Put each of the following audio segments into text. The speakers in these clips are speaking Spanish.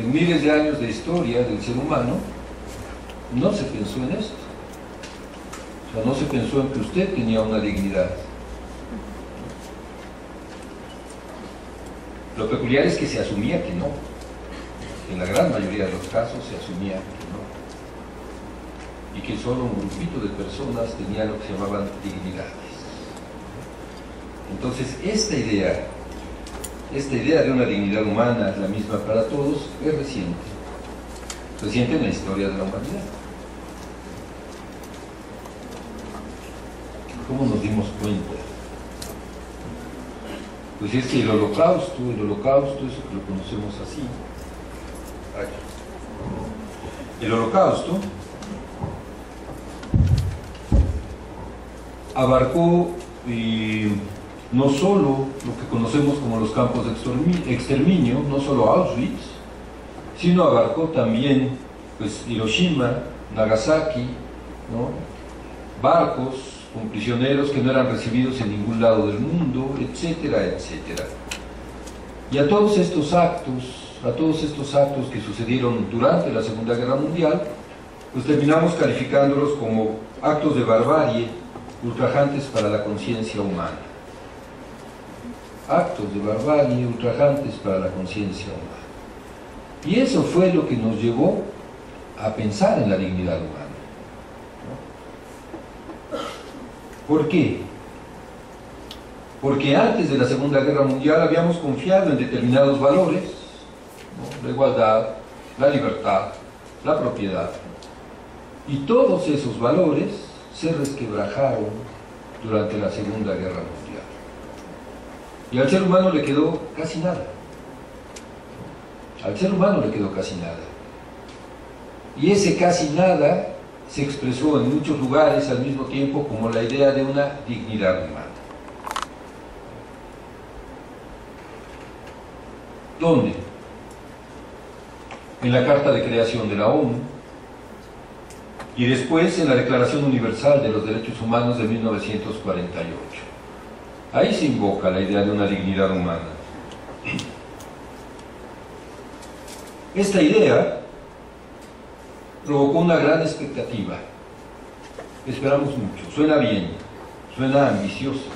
En miles de años de historia del ser humano, no se pensó en esto. O sea, no se pensó en que usted tenía una dignidad. Lo peculiar es que se asumía que no. En la gran mayoría de los casos se asumía que no. Y que solo un grupito de personas tenía lo que se llamaban dignidades. Entonces, esta idea de una dignidad humana, la misma para todos, es reciente en la historia de la humanidad. ¿Cómo nos dimos cuenta? Pues es que el holocausto, eso que lo conocemos así. El holocausto abarcó no solo lo que conocemos como los campos de exterminio, no solo Auschwitz, sino abarcó también pues, Hiroshima, Nagasaki, ¿no? Barcos con prisioneros que no eran recibidos en ningún lado del mundo, etcétera, etcétera. Y a todos estos actos que sucedieron durante la Segunda Guerra Mundial, pues terminamos calificándolos como actos de barbarie ultrajantes para la conciencia humana. Actos de barbarie ultrajantes para la conciencia humana. Y eso fue lo que nos llevó a pensar en la dignidad humana. ¿Por qué? Porque antes de la Segunda Guerra Mundial habíamos confiado en determinados valores, ¿no? La igualdad, la libertad, la propiedad. Y todos esos valores se resquebrajaron durante la Segunda Guerra Mundial. Y al ser humano le quedó casi nada. Al ser humano le quedó casi nada. Y ese casi nada se expresó en muchos lugares al mismo tiempo como la idea de una dignidad humana. ¿Dónde? En la Carta de Creación de la ONU y después en la Declaración Universal de los Derechos Humanos de 1948. Ahí se invoca la idea de una dignidad humana. Esta idea provocó una gran expectativa. Esperamos mucho, suena bien, suena ambicioso,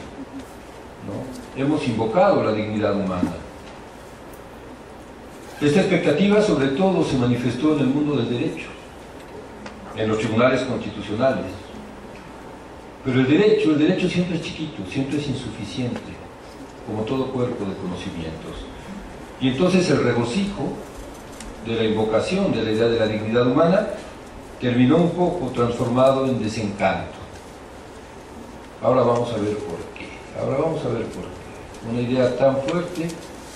¿no? Hemos invocado la dignidad humana. Esta expectativa sobre todo se manifestó en el mundo del derecho, en los tribunales constitucionales. Pero el derecho siempre es chiquito, siempre es insuficiente, como todo cuerpo de conocimientos. Y entonces el regocijo de la invocación de la idea de la dignidad humana terminó un poco transformado en desencanto. Ahora vamos a ver por qué. Una idea tan fuerte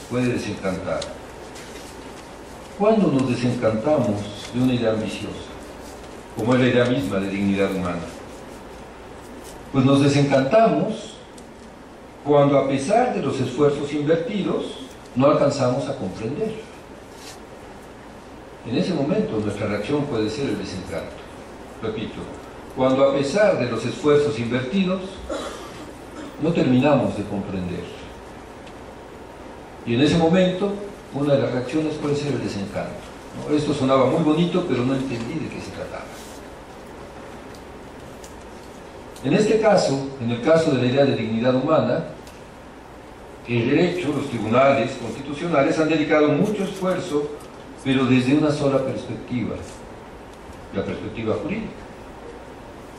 puede desencantar. ¿Cuándo nos desencantamos de una idea ambiciosa, como es la idea misma de dignidad humana? Pues nos desencantamos cuando, a pesar de los esfuerzos invertidos, no alcanzamos a comprender. En ese momento nuestra reacción puede ser el desencanto. Repito, cuando a pesar de los esfuerzos invertidos, no terminamos de comprender. Y en ese momento, una de las reacciones puede ser el desencanto, ¿no? Esto sonaba muy bonito, pero no entendí de qué se trataba. En este caso, en el caso de la idea de dignidad humana, el derecho, los tribunales constitucionales han dedicado mucho esfuerzo, pero desde una sola perspectiva, la perspectiva jurídica.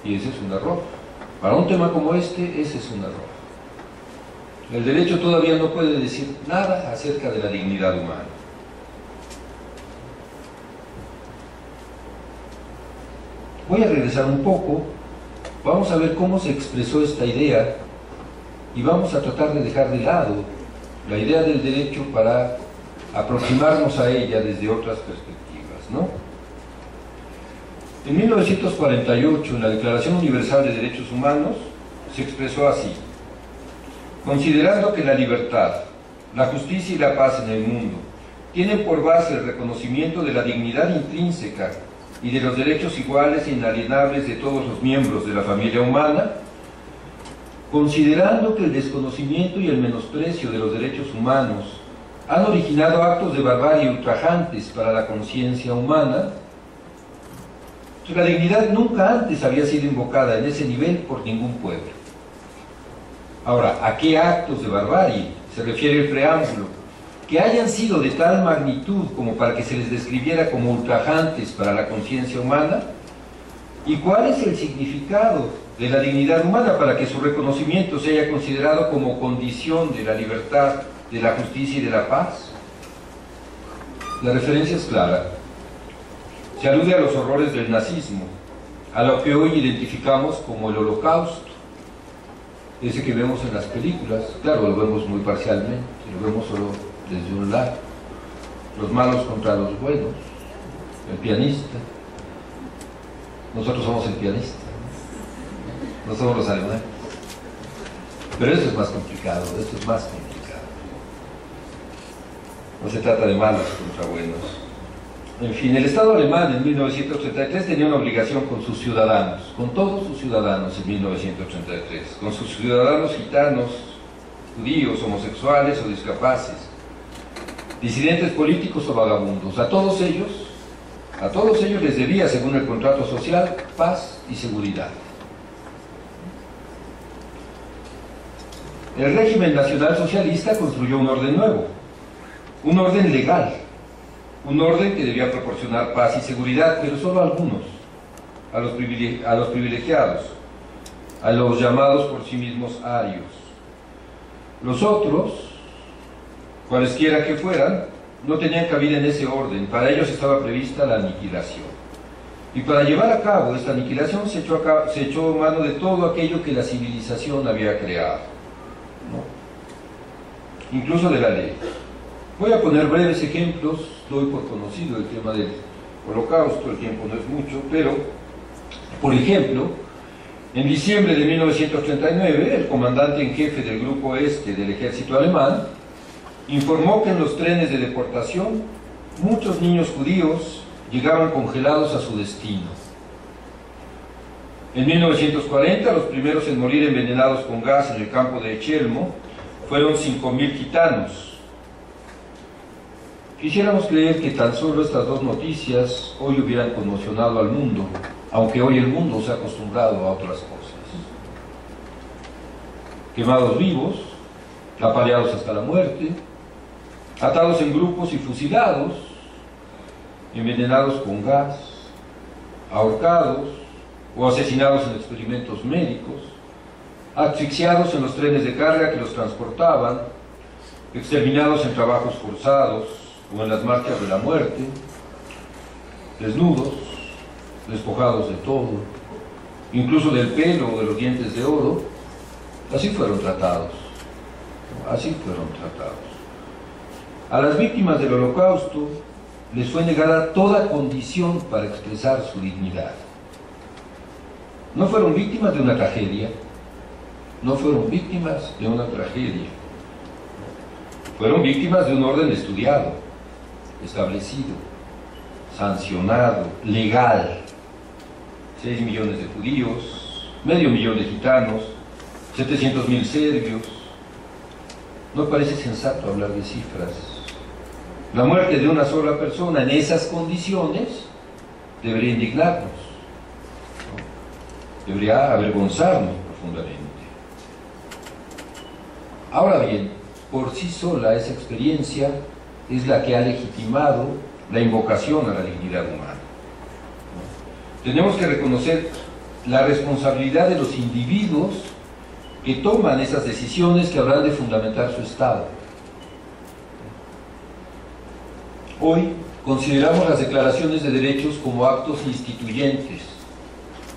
Y ese es un error. Para un tema como este, ese es un error. El derecho todavía no puede decir nada acerca de la dignidad humana. Voy a regresar un poco, vamos a ver cómo se expresó esta idea y vamos a tratar de dejar de lado la idea del derecho para aproximarnos a ella desde otras perspectivas, ¿no? En 1948, en la Declaración Universal de Derechos Humanos, se expresó así: considerando que la libertad, la justicia y la paz en el mundo tienen por base el reconocimiento de la dignidad intrínseca y de los derechos iguales e inalienables de todos los miembros de la familia humana, considerando que el desconocimiento y el menosprecio de los derechos humanos han originado actos de barbarie ultrajantes para la conciencia humana. La dignidad nunca antes había sido invocada en ese nivel por ningún pueblo. Ahora, ¿a qué actos de barbarie se refiere el preámbulo? Que hayan sido de tal magnitud como para que se les describiera como ultrajantes para la conciencia humana. ¿Y cuál es el significado de la dignidad humana para que su reconocimiento se haya considerado como condición de la libertad, de la justicia y de la paz? La referencia es clara. Se alude a los horrores del nazismo, a lo que hoy identificamos como el Holocausto, ese que vemos en las películas. Claro, lo vemos muy parcialmente, lo vemos solo desde un lado. Los malos contra los buenos, el pianista. Nosotros somos el pianista, no somos los alemanes. Pero eso es más complicado, esto es más complicado. No se trata de malos contra buenos. En fin, el Estado alemán en 1933 tenía una obligación con sus ciudadanos, con todos sus ciudadanos en 1933, con sus ciudadanos gitanos, judíos, homosexuales o discapaces, disidentes políticos o vagabundos. A todos ellos les debía, según el contrato social, paz y seguridad. El régimen nacionalsocialista construyó un orden nuevo, un orden legal, un orden que debía proporcionar paz y seguridad, pero solo a algunos, a los privilegiados, a los llamados por sí mismos arios. Los otros, cualesquiera que fueran, no tenían cabida en ese orden. Para ellos estaba prevista la aniquilación. Y para llevar a cabo esta aniquilación se echó mano de todo aquello que la civilización había creado, ¿no? Incluso de la ley. Voy a poner breves ejemplos, doy por conocido el tema del Holocausto, el tiempo no es mucho, pero, por ejemplo, en diciembre de 1939, el comandante en jefe del Grupo Este del ejército alemán informó que en los trenes de deportación muchos niños judíos llegaban congelados a su destino. En 1940, los primeros en morir envenenados con gas en el campo de Chelmo fueron 5.000 gitanos. Quisiéramos creer que tan solo estas dos noticias hoy hubieran conmocionado al mundo, aunque hoy el mundo se ha acostumbrado a otras cosas. Quemados vivos, apaleados hasta la muerte, atados en grupos y fusilados, envenenados con gas, ahorcados o asesinados en experimentos médicos, asfixiados en los trenes de carga que los transportaban, exterminados en trabajos forzados o en las marchas de la muerte, desnudos, despojados de todo, incluso del pelo o de los dientes de oro. Así fueron tratados, así fueron tratados. A las víctimas del Holocausto les fue negada toda condición para expresar su dignidad. No fueron víctimas de una tragedia, no fueron víctimas de una tragedia, fueron víctimas de un orden estudiado, establecido, sancionado, legal. 6 millones de judíos, medio millón de gitanos, 700.000 serbios. No parece sensato hablar de cifras. La muerte de una sola persona en esas condiciones debería indignarnos, ¿no? Debería avergonzarnos profundamente. Ahora bien, por sí sola esa experiencia es la que ha legitimado la invocación a la dignidad humana. Tenemos que reconocer la responsabilidad de los individuos que toman esas decisiones que habrán de fundamentar su Estado. Hoy consideramos las declaraciones de derechos como actos instituyentes,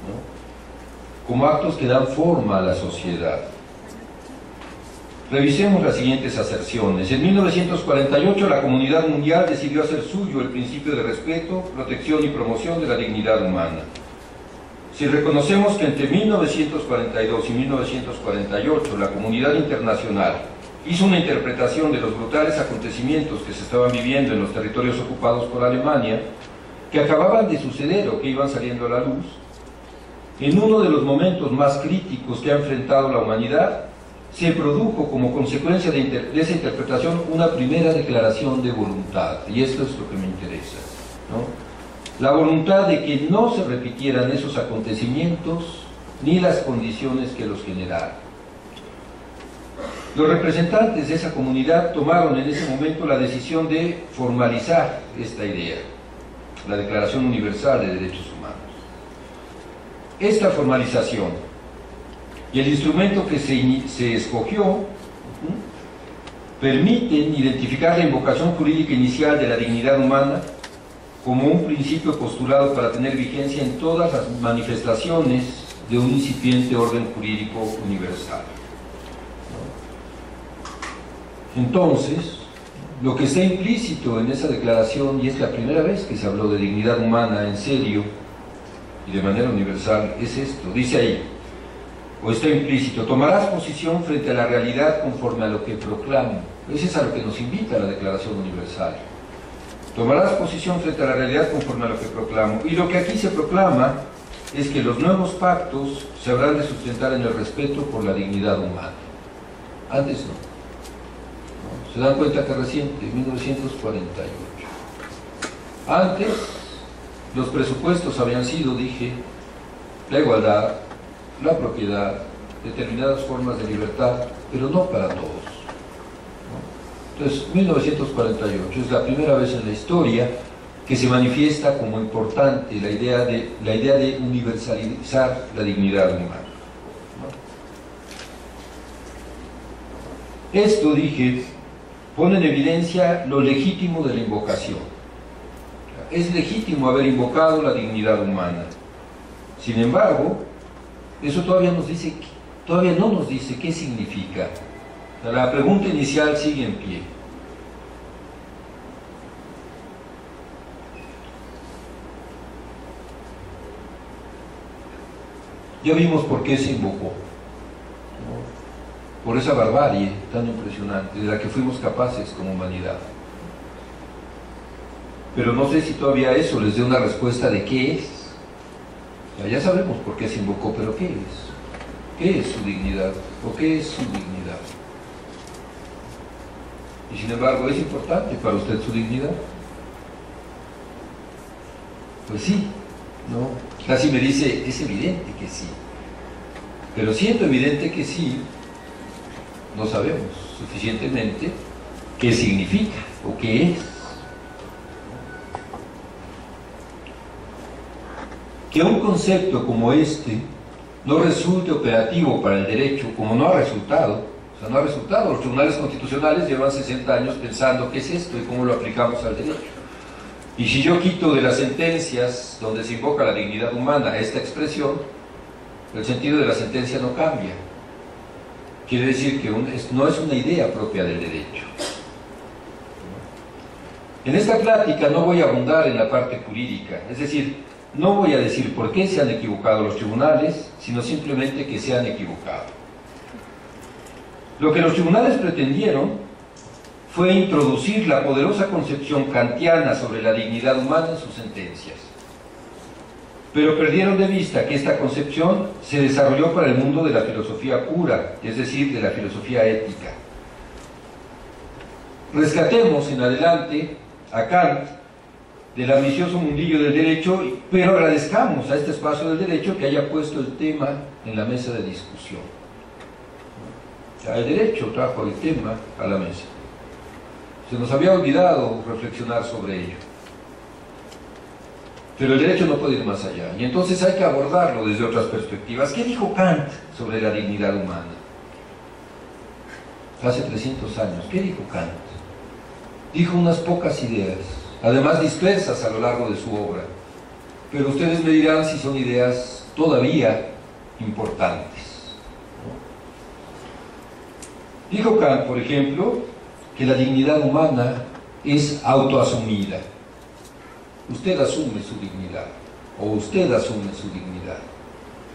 ¿no? Como actos que dan forma a la sociedad. Revisemos las siguientes aserciones. En 1948 la comunidad mundial decidió hacer suyo el principio de respeto, protección y promoción de la dignidad humana. Si reconocemos que entre 1942 y 1948 la comunidad internacional hizo una interpretación de los brutales acontecimientos que se estaban viviendo en los territorios ocupados por Alemania, que acababan de suceder o que iban saliendo a la luz, en uno de los momentos más críticos que ha enfrentado la humanidad, se produjo como consecuencia de esa interpretación una primera declaración de voluntad, y esto es lo que me interesa, ¿no? La voluntad de que no se repitieran esos acontecimientos ni las condiciones que los generaron. Los representantes de esa comunidad tomaron en ese momento la decisión de formalizar esta idea, la Declaración Universal de Derechos Humanos. Esta formalización y el instrumento que se escogió permiten identificar la invocación jurídica inicial de la dignidad humana como un principio postulado para tener vigencia en todas las manifestaciones de un incipiente orden jurídico universal. Entonces, lo que está implícito en esa declaración, y es la primera vez que se habló de dignidad humana en serio y de manera universal, es esto. Dice ahí, o está implícito: tomarás posición frente a la realidad conforme a lo que proclamo. Ese es a lo que nos invita la Declaración Universal. Tomarás posición frente a la realidad conforme a lo que proclamo. Y lo que aquí se proclama es que los nuevos pactos se habrán de sustentar en el respeto por la dignidad humana. Antes no. Se dan cuenta que reciente, 1948. Antes, los presupuestos habían sido, dije, la igualdad, la propiedad, determinadas formas de libertad, pero no para todos, ¿no? Entonces, 1948 es la primera vez en la historia que se manifiesta como importante la idea de universalizar la dignidad humana, ¿no? Esto, dije, pone en evidencia lo legítimo de la invocación. Es legítimo haber invocado la dignidad humana. Sin embargo, eso todavía no nos dice qué significa. La pregunta inicial sigue en pie. Ya vimos por qué se invocó, ¿no? Por esa barbarie tan impresionante de la que fuimos capaces como humanidad. Pero no sé si todavía eso les dé una respuesta de qué es. Ya sabemos por qué se invocó, pero ¿qué es? ¿Qué es su dignidad? ¿O qué es su dignidad? Y sin embargo, ¿es importante para usted su dignidad? Pues sí, ¿no? Casi me dice, es evidente que sí. Pero siendo evidente que sí, no sabemos suficientemente qué significa o qué es. Que un concepto como este no resulte operativo para el derecho, como no ha resultado, los tribunales constitucionales llevan 60 años pensando qué es esto y cómo lo aplicamos al derecho. Y si yo quito de las sentencias donde se invoca la dignidad humana esta expresión, el sentido de la sentencia no cambia. Quiere decir que no es una idea propia del derecho. En esta plática no voy a abundar en la parte jurídica, es decir, no voy a decir por qué se han equivocado los tribunales, sino simplemente que se han equivocado. Lo que los tribunales pretendieron fue introducir la poderosa concepción kantiana sobre la dignidad humana en sus sentencias. Pero perdieron de vista que esta concepción se desarrolló para el mundo de la filosofía pura, es decir, de la filosofía ética. Rescatemos en adelante a Kant del ambicioso mundillo del derecho, pero agradezcamos a este espacio del derecho que haya puesto el tema en la mesa de discusión. El derecho trajo el tema a la mesa. Se nos había olvidado reflexionar sobre ello. Pero el derecho no puede ir más allá, y entonces hay que abordarlo desde otras perspectivas. ¿Qué dijo Kant sobre la dignidad humana? Hace 300 años, ¿qué dijo Kant? Dijo unas pocas ideas, además dispersas a lo largo de su obra, pero ustedes me dirán si son ideas todavía importantes, ¿no? Dijo Kant, por ejemplo, que la dignidad humana es autoasumida. Usted asume su dignidad, o usted asume su dignidad,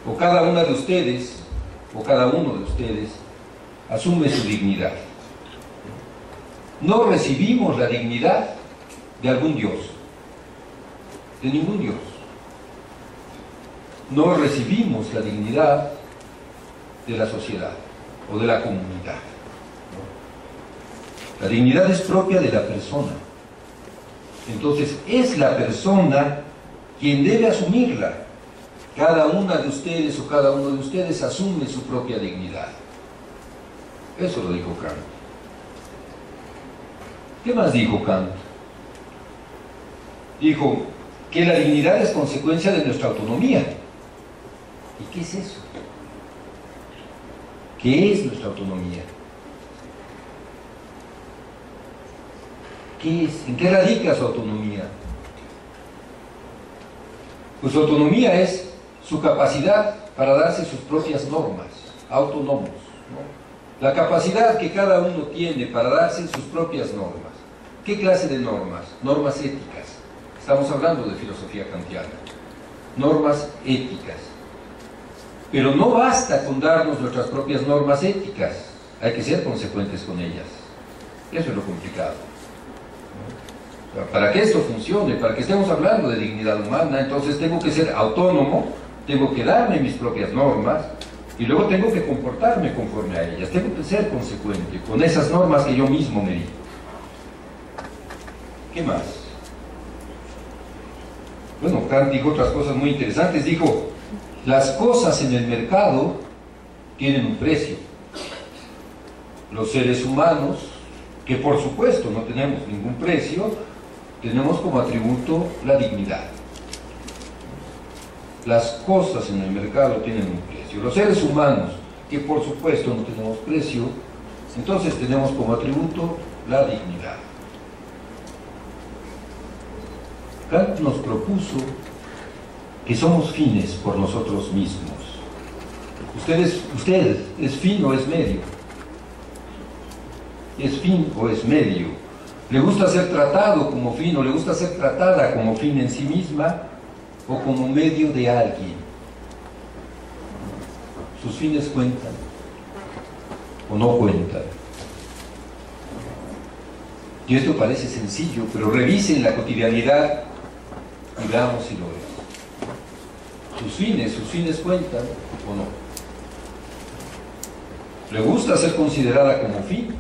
o cada una de ustedes, o cada uno de ustedes asume su dignidad. No recibimos la dignidad de algún Dios, de ningún Dios. No recibimos la dignidad de la sociedad, o de la comunidad, ¿no? La dignidad es propia de la persona. Entonces, es la persona quien debe asumirla. Cada una de ustedes o cada uno de ustedes asume su propia dignidad. Eso lo dijo Kant. ¿Qué más dijo Kant? Dijo que la dignidad es consecuencia de nuestra autonomía. ¿Y qué es eso? ¿Qué es nuestra autonomía? ¿Qué es? ¿En qué radica su autonomía? Pues su autonomía es su capacidad para darse sus propias normas, autónomos, ¿no? La capacidad que cada uno tiene para darse sus propias normas. ¿Qué clase de normas? Normas éticas. Estamos hablando de filosofía kantiana. Normas éticas. Pero no basta con darnos nuestras propias normas éticas. Hay que ser consecuentes con ellas. Eso es lo complicado. Para que esto funcione, para que estemos hablando de dignidad humana, entonces tengo que ser autónomo, tengo que darme mis propias normas y luego tengo que comportarme conforme a ellas, tengo que ser consecuente con esas normas que yo mismo me di. ¿Qué más? Bueno, Kant dijo otras cosas muy interesantes. Dijo, las cosas en el mercado tienen un precio. Los seres humanos, que por supuesto no tenemos ningún precio, tenemos como atributo la dignidad. Las cosas en el mercado tienen un precio. Los seres humanos, que por supuesto no tenemos precio, entonces tenemos como atributo la dignidad. Kant nos propuso que somos fines por nosotros mismos. Usted es fin o es medio. ¿Es fin o es medio? ¿Le gusta ser tratado como fin o le gusta ser tratada como fin en sí misma o como medio de alguien? ¿Sus fines cuentan o no cuentan? Y esto parece sencillo, pero revisen la cotidianidad y veamos si lo es. ¿Sus fines cuentan o no? ¿Le gusta ser considerada como fin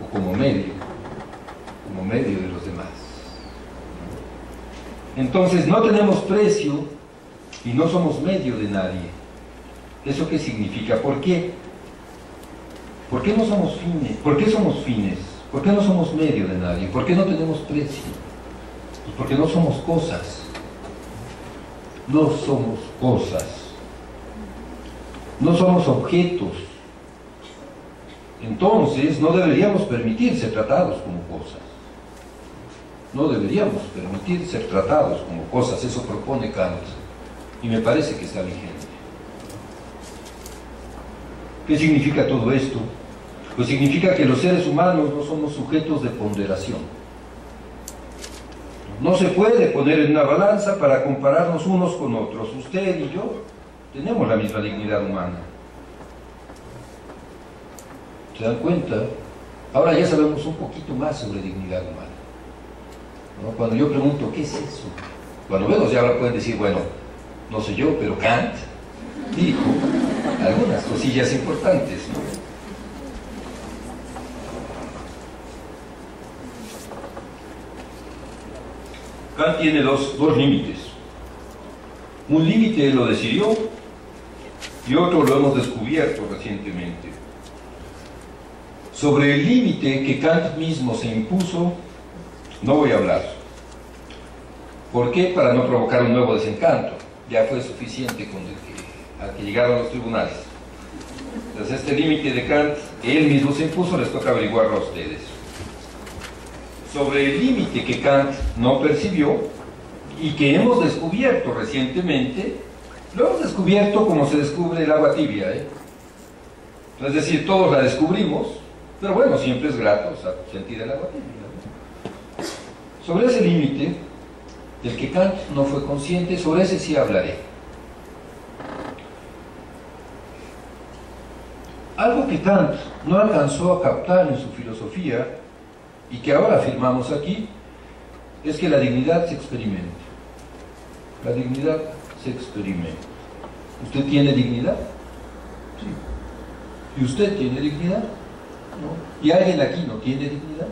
o como medio de los demás? Entonces no tenemos precio y no somos medio de nadie. ¿Eso qué significa? ¿Por qué? ¿Por qué no somos fines? ¿Por qué somos fines? ¿Por qué no somos medio de nadie? ¿Por qué no tenemos precio? Pues porque no somos cosas. No somos cosas. No somos objetos. Entonces no deberíamos permitir ser tratados como cosas. No deberíamos permitir ser tratados como cosas. Eso propone Kant y me parece que está vigente. ¿Qué significa todo esto? Pues significa que los seres humanos no somos sujetos de ponderación. No se puede poner en una balanza para compararnos unos con otros. Usted y yo tenemos la misma dignidad humana. ¿Se dan cuenta? Ahora ya sabemos un poquito más sobre dignidad humana, ¿no? Cuando yo pregunto, ¿qué es eso? Cuando menos ya ahora pueden decir, bueno, no sé yo, pero Kant dijo algunas cosillas importantes, ¿no? Kant tiene dos límites. Un límite lo decidió y otro lo hemos descubierto recientemente. Sobre el límite que Kant mismo se impuso, no voy a hablar. ¿Por qué? Para no provocar un nuevo desencanto. Ya fue suficiente con el que llegaron a los tribunales. Entonces este límite de Kant, que él mismo se impuso, les toca averiguarlo a ustedes. Sobre el límite que Kant no percibió y que hemos descubierto recientemente, lo hemos descubierto como se descubre el agua tibia, ¿eh? Es decir, todos la descubrimos, pero bueno, siempre es grato sentir el agua tibia, ¿no? Sobre ese límite, del que Kant no fue consciente, sobre ese sí hablaré. Algo que Kant no alcanzó a captar en su filosofía y que ahora afirmamos aquí, es que la dignidad se experimenta. La dignidad se experimenta. ¿Usted tiene dignidad? Sí. ¿Y usted tiene dignidad? ¿No? ¿Y alguien aquí no tiene dignidad?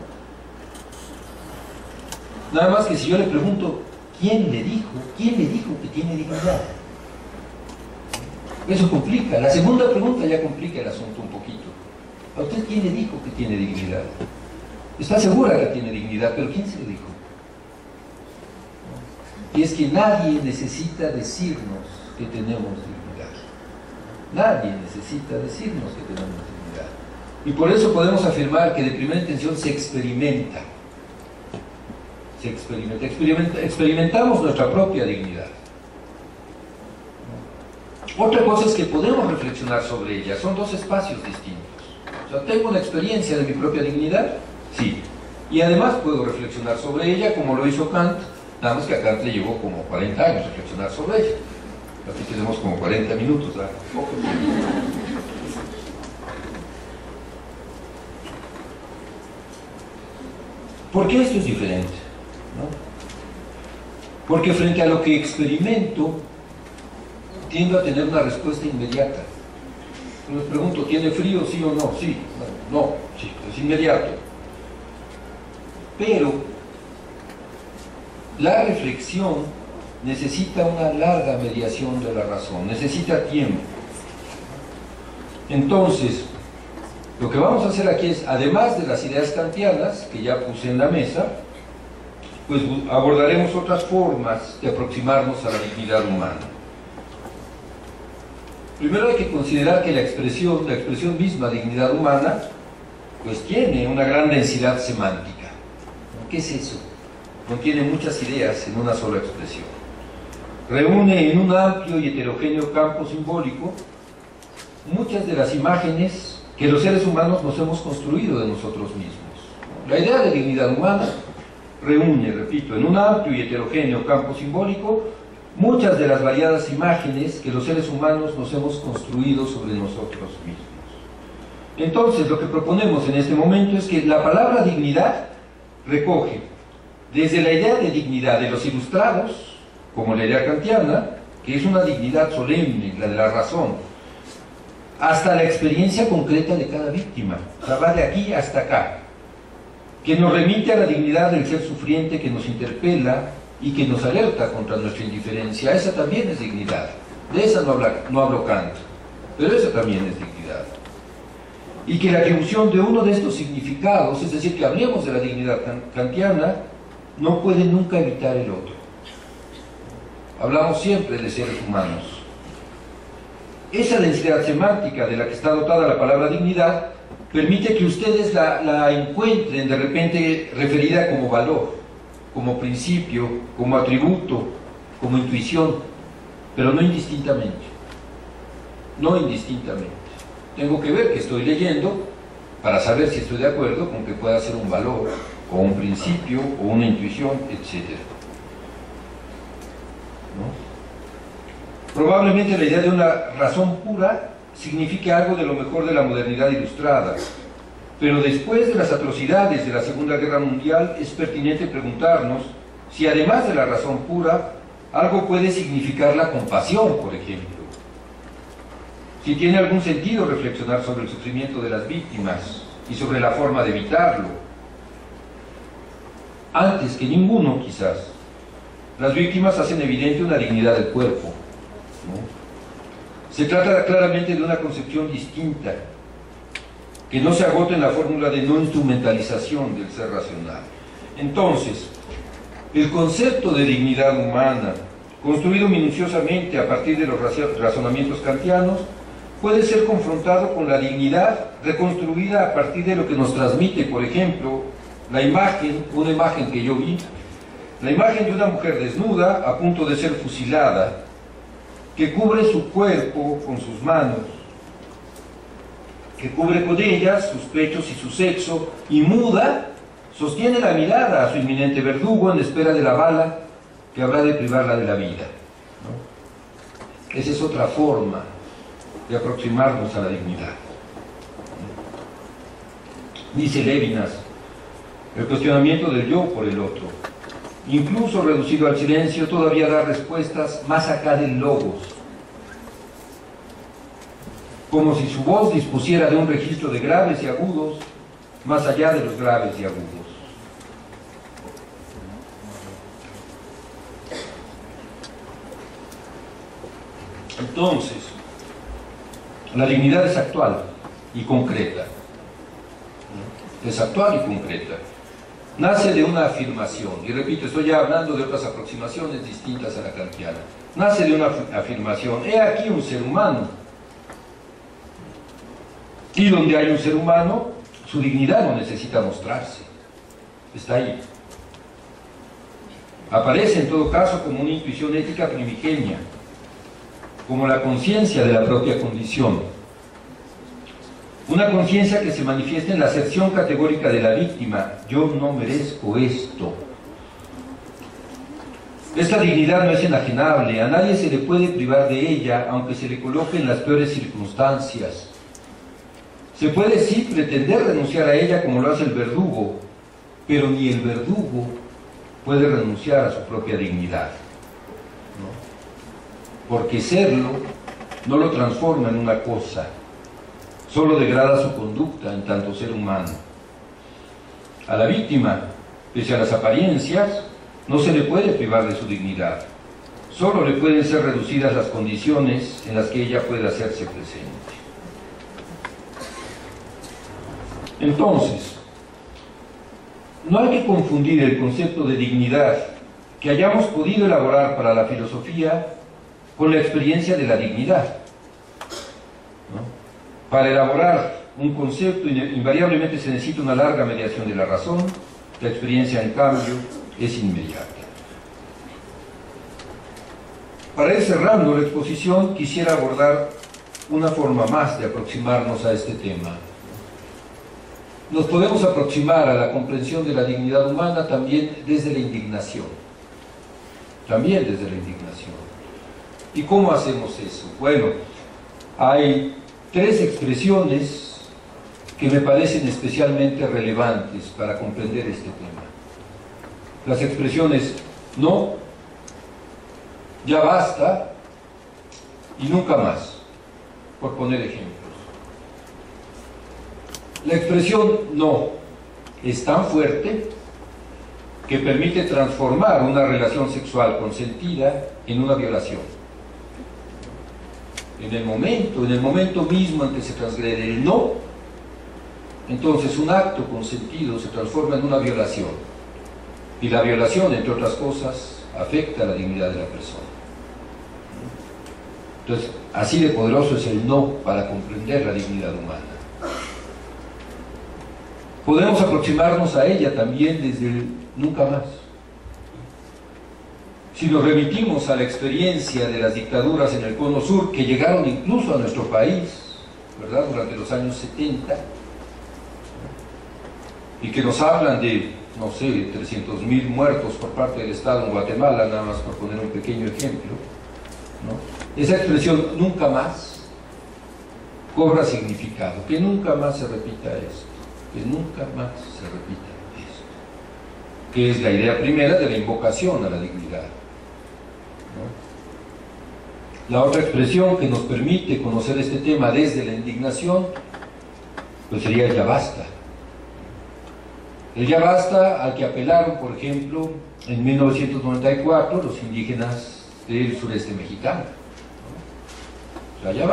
Nada más que si yo le pregunto, ¿quién le dijo que tiene dignidad? Eso complica. La segunda pregunta ya complica el asunto un poquito. ¿A usted quién le dijo que tiene dignidad? Está segura que tiene dignidad, pero ¿quién se lo dijo? Y es que nadie necesita decirnos que tenemos dignidad. Nadie necesita decirnos que tenemos dignidad. Y por eso podemos afirmar que de primera intención se experimenta. Experimentamos nuestra propia dignidad. Otra cosa es que podemos reflexionar sobre ella. Son dos espacios distintos. O sea, ¿tengo una experiencia de mi propia dignidad? Sí. Y además puedo reflexionar sobre ella como lo hizo Kant, nada más que a Kant le llevó como 40 años reflexionar sobre ella. Así que tenemos como 40 minutos, ¿verdad? Poco tiempo. ¿Por qué esto es diferente? ¿No? Porque frente a lo que experimento, tiendo a tener una respuesta inmediata. Les pregunto, ¿tiene frío, sí o no? Sí, no, sí, es inmediato. Pero la reflexión necesita una larga mediación de la razón, necesita tiempo. Entonces, lo que vamos a hacer aquí es, además de las ideas kantianas, que ya puse en la mesa, pues abordaremos otras formas de aproximarnos a la dignidad humana. Primero hay que considerar que la expresión misma dignidad humana, pues tiene una gran densidad semántica. ¿Qué es eso? Contiene muchas ideas en una sola expresión. Reúne en un amplio y heterogéneo campo simbólico muchas de las imágenes que los seres humanos nos hemos construido de nosotros mismos. La idea de dignidad humana reúne, repito, en un amplio y heterogéneo campo simbólico muchas de las variadas imágenes que los seres humanos nos hemos construido sobre nosotros mismos. Entonces, lo que proponemos en este momento es que la palabra dignidad recoge desde la idea de dignidad de los ilustrados, como la idea kantiana, que es una dignidad solemne, la de la razón, hasta la experiencia concreta de cada víctima. O sea, va de aquí hasta acá, que nos remite a la dignidad del ser sufriente que nos interpela y que nos alerta contra nuestra indiferencia. Esa también es dignidad. De esa no hablo Kant, pero esa también es dignidad. Y que la atribución de uno de estos significados, es decir, que hablemos de la dignidad kantiana, no puede nunca evitar el otro. Hablamos siempre de seres humanos. Esa densidad semántica de la que está dotada la palabra dignidad permite que ustedes la encuentren de repente referida como valor, como principio, como atributo, como intuición, pero no indistintamente. No indistintamente. Tengo que ver que estoy leyendo para saber si estoy de acuerdo con que pueda ser un valor, o un principio, o una intuición, etc. ¿No? Probablemente la idea de una razón pura signifique algo de lo mejor de la modernidad ilustrada, pero después de las atrocidades de la Segunda Guerra Mundial es pertinente preguntarnos si además de la razón pura, algo puede significar la compasión, por ejemplo. Si tiene algún sentido reflexionar sobre el sufrimiento de las víctimas y sobre la forma de evitarlo. Antes que ninguno, quizás, las víctimas hacen evidente una dignidad del cuerpo, ¿no? Se trata claramente de una concepción distinta, que no se agota en la fórmula de no instrumentalización del ser racional. Entonces, el concepto de dignidad humana, construido minuciosamente a partir de los razonamientos kantianos, puede ser confrontado con la dignidad reconstruida a partir de lo que nos transmite, por ejemplo, la imagen, una imagen que yo vi, la imagen de una mujer desnuda a punto de ser fusilada, que cubre su cuerpo con sus manos, que cubre con ellas sus pechos y su sexo, y muda, sostiene la mirada a su inminente verdugo en espera de la bala que habrá de privarla de la vida, ¿no? Esa es otra forma de aproximarnos a la dignidad. Dice Levinas, el cuestionamiento del yo por el otro, incluso reducido al silencio, todavía da respuestas más acá del logos. como si su voz dispusiera de un registro de graves y agudos, más allá de los graves y agudos. Entonces, la dignidad es actual y concreta. Es actual y concreta. Nace de una afirmación, y repito, estoy ya hablando de otras aproximaciones distintas a la kantiana. Nace de una afirmación: he aquí un ser humano. Y donde hay un ser humano, su dignidad no necesita mostrarse. Está ahí. Aparece en todo caso como una intuición ética primigenia, como la conciencia de la propia condición. Una conciencia que se manifiesta en la aserción categórica de la víctima: yo no merezco esto. Esta dignidad no es enajenable, a nadie se le puede privar de ella, aunque se le coloque en las peores circunstancias. Se puede sí pretender renunciar a ella como lo hace el verdugo, pero ni el verdugo puede renunciar a su propia dignidad, ¿no? Porque serlo no lo transforma en una cosa, solo degrada su conducta en tanto ser humano. A la víctima, pese a las apariencias, no se le puede privar de su dignidad, solo le pueden ser reducidas las condiciones en las que ella puede hacerse presente. Entonces, no hay que confundir el concepto de dignidad que hayamos podido elaborar para la filosofía con la experiencia de la dignidad, ¿no? Para elaborar un concepto invariablemente se necesita una larga mediación de la razón, la experiencia en cambio es inmediata. Para ir cerrando la exposición, quisiera abordar una forma más de aproximarnos a este tema. Nos podemos aproximar a la comprensión de la dignidad humana también desde la indignación. También desde la indignación. ¿Y cómo hacemos eso? Bueno, hay tres expresiones que me parecen especialmente relevantes para comprender este tema. Las expresiones no, ya basta y nunca más, por poner ejemplos. La expresión no es tan fuerte que permite transformar una relación sexual consentida en una violación. En el momento mismo en que se transgrede el no, entonces un acto consentido se transforma en una violación. Y la violación, entre otras cosas, afecta a la dignidad de la persona. Entonces, así de poderoso es el no para comprender la dignidad humana. Podemos aproximarnos a ella también desde el nunca más. Si nos remitimos a la experiencia de las dictaduras en el Cono Sur, que llegaron incluso a nuestro país, ¿verdad?, durante los años 70, y que nos hablan de, no sé, 300.000 muertos por parte del Estado en Guatemala, nada más por poner un pequeño ejemplo, ¿no? Esa expresión nunca más cobra significado, que nunca más se repita esto. Que nunca más se repita esto, que es la idea primera de la invocación a la dignidad, ¿no? La otra expresión que nos permite conocer este tema desde la indignación, pues sería el ya basta. El ya basta al que apelaron, por ejemplo, en 1994 los indígenas del sureste mexicano, ¿no? O sea, ya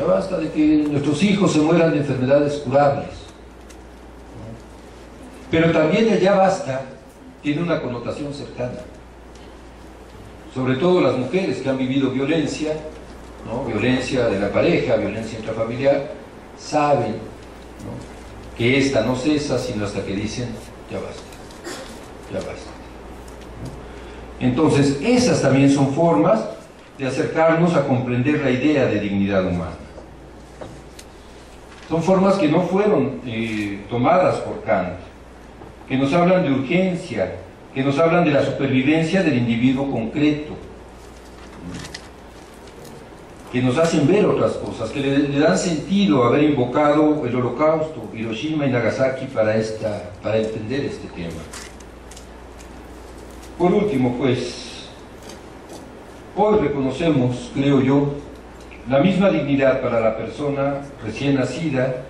basta de que nuestros hijos se mueran de enfermedades curables. Pero también el ya basta tiene una connotación cercana. Sobre todo las mujeres que han vivido violencia, ¿no?, violencia de la pareja, violencia intrafamiliar, saben, ¿no?, que esta no cesa sino hasta que dicen ya basta, ya basta. Entonces, esas también son formas de acercarnos a comprender la idea de dignidad humana. Son formas que no fueron tomadas por Kant, que nos hablan de urgencia, que nos hablan de la supervivencia del individuo concreto, que nos hacen ver otras cosas, que le dan sentido a haber invocado el Holocausto, Hiroshima y Nagasaki para entender este tema. Por último, pues, hoy reconocemos, creo yo, la misma dignidad para la persona recién nacida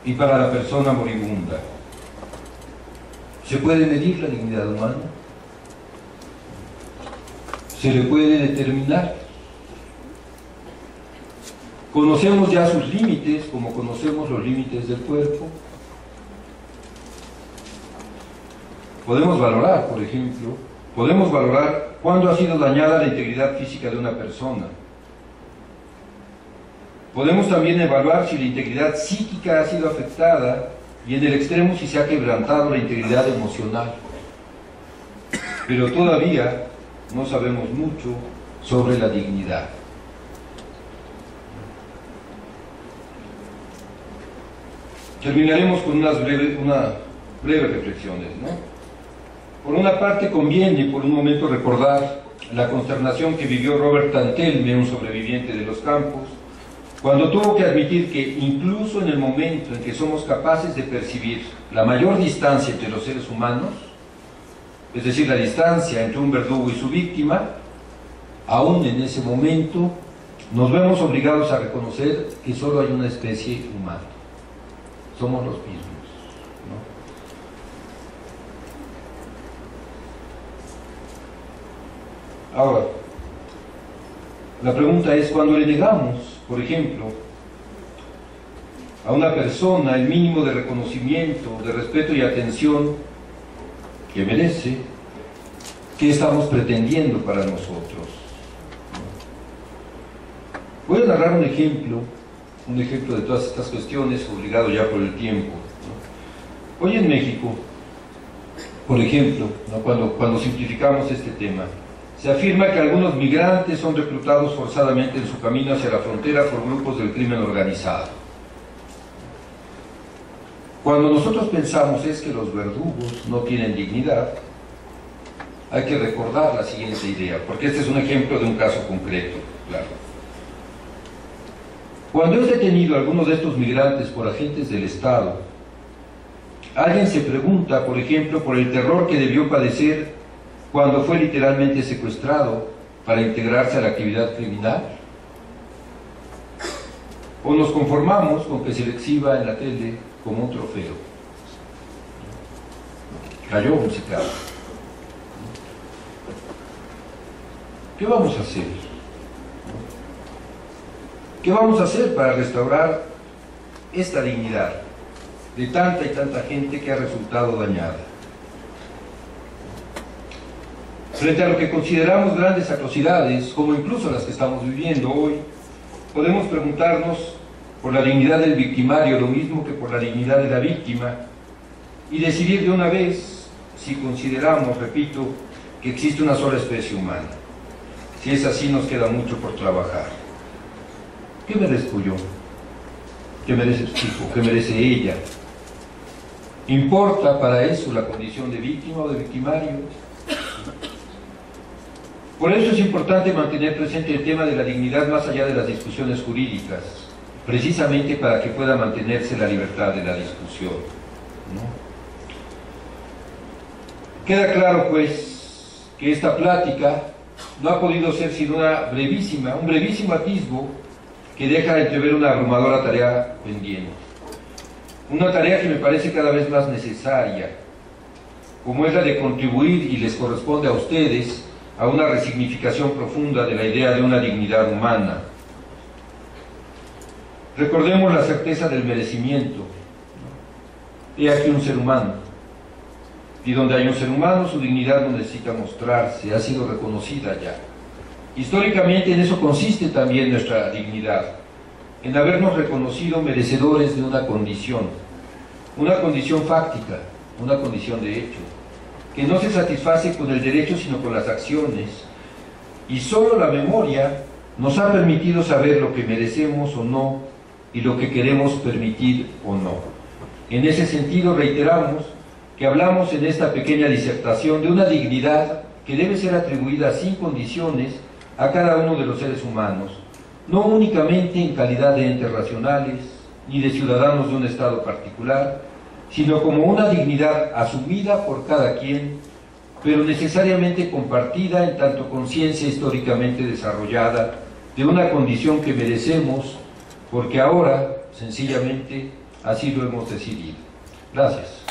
y para la persona moribunda. ¿Se puede medir la dignidad humana? ¿Se le puede determinar? ¿Conocemos ya sus límites como conocemos los límites del cuerpo? Podemos valorar, por ejemplo, cuándo ha sido dañada la integridad física de una persona. Podemos también evaluar si la integridad psíquica ha sido afectada y en el extremo si se ha quebrantado la integridad emocional. Pero todavía no sabemos mucho sobre la dignidad. Terminaremos con unas breves reflexiones, ¿no? Por una parte conviene por un momento recordar la consternación que vivió Robert Antelme, un sobreviviente de los campos, cuando tuvo que admitir que incluso en el momento en que somos capaces de percibir la mayor distancia entre los seres humanos, es decir, la distancia entre un verdugo y su víctima, aún en ese momento nos vemos obligados a reconocer que solo hay una especie humana. Somos los mismos, ¿no? Ahora, la pregunta es, cuando le negamos, por ejemplo, a una persona el mínimo de reconocimiento, de respeto y atención que merece, ¿qué estamos pretendiendo para nosotros? Voy a narrar un ejemplo de todas estas cuestiones, obligado ya por el tiempo, ¿no? Hoy en México, por ejemplo, ¿no? cuando simplificamos este tema, se afirma que algunos migrantes son reclutados forzadamente en su camino hacia la frontera por grupos del crimen organizado. Cuando nosotros pensamos es que los verdugos no tienen dignidad, hay que recordar la siguiente idea, porque este es un ejemplo de un caso concreto, claro. Cuando es detenido alguno de estos migrantes por agentes del Estado, alguien se pregunta, por ejemplo, por el terror que debió padecer cuando fue literalmente secuestrado para integrarse a la actividad criminal. ¿O nos conformamos con que se le exhiba en la tele como un trofeo? Cayó un sicario. ¿Qué vamos a hacer? ¿Qué vamos a hacer para restaurar esta dignidad de tanta y tanta gente que ha resultado dañada? Frente a lo que consideramos grandes atrocidades, como incluso las que estamos viviendo hoy, podemos preguntarnos por la dignidad del victimario, lo mismo que por la dignidad de la víctima, y decidir de una vez si consideramos, repito, que existe una sola especie humana. Si es así, nos queda mucho por trabajar. ¿Qué merezco yo? ¿Qué merece su hijo? ¿Qué merece ella? ¿Importa para eso la condición de víctima o de victimario? Por eso es importante mantener presente el tema de la dignidad más allá de las discusiones jurídicas, precisamente para que pueda mantenerse la libertad de la discusión, ¿no? Queda claro, pues, que esta plática no ha podido ser sino un brevísimo atisbo que deja entrever una abrumadora tarea pendiente. Una tarea que me parece cada vez más necesaria, como es la de contribuir, y les corresponde a ustedes, a una resignificación profunda de la idea de una dignidad humana. Recordemos la certeza del merecimiento. He aquí un ser humano, y donde hay un ser humano, su dignidad no necesita mostrarse, ha sido reconocida ya. Históricamente en eso consiste también nuestra dignidad, en habernos reconocido merecedores de una condición fáctica, una condición de hecho, que no se satisface con el derecho sino con las acciones, y solo la memoria nos ha permitido saber lo que merecemos o no y lo que queremos permitir o no. En ese sentido reiteramos que hablamos en esta pequeña disertación de una dignidad que debe ser atribuida sin condiciones a cada uno de los seres humanos, no únicamente en calidad de entes racionales ni de ciudadanos de un estado particular, sino como una dignidad asumida por cada quien, pero necesariamente compartida en tanto conciencia históricamente desarrollada de una condición que merecemos, porque ahora, sencillamente, así lo hemos decidido. Gracias.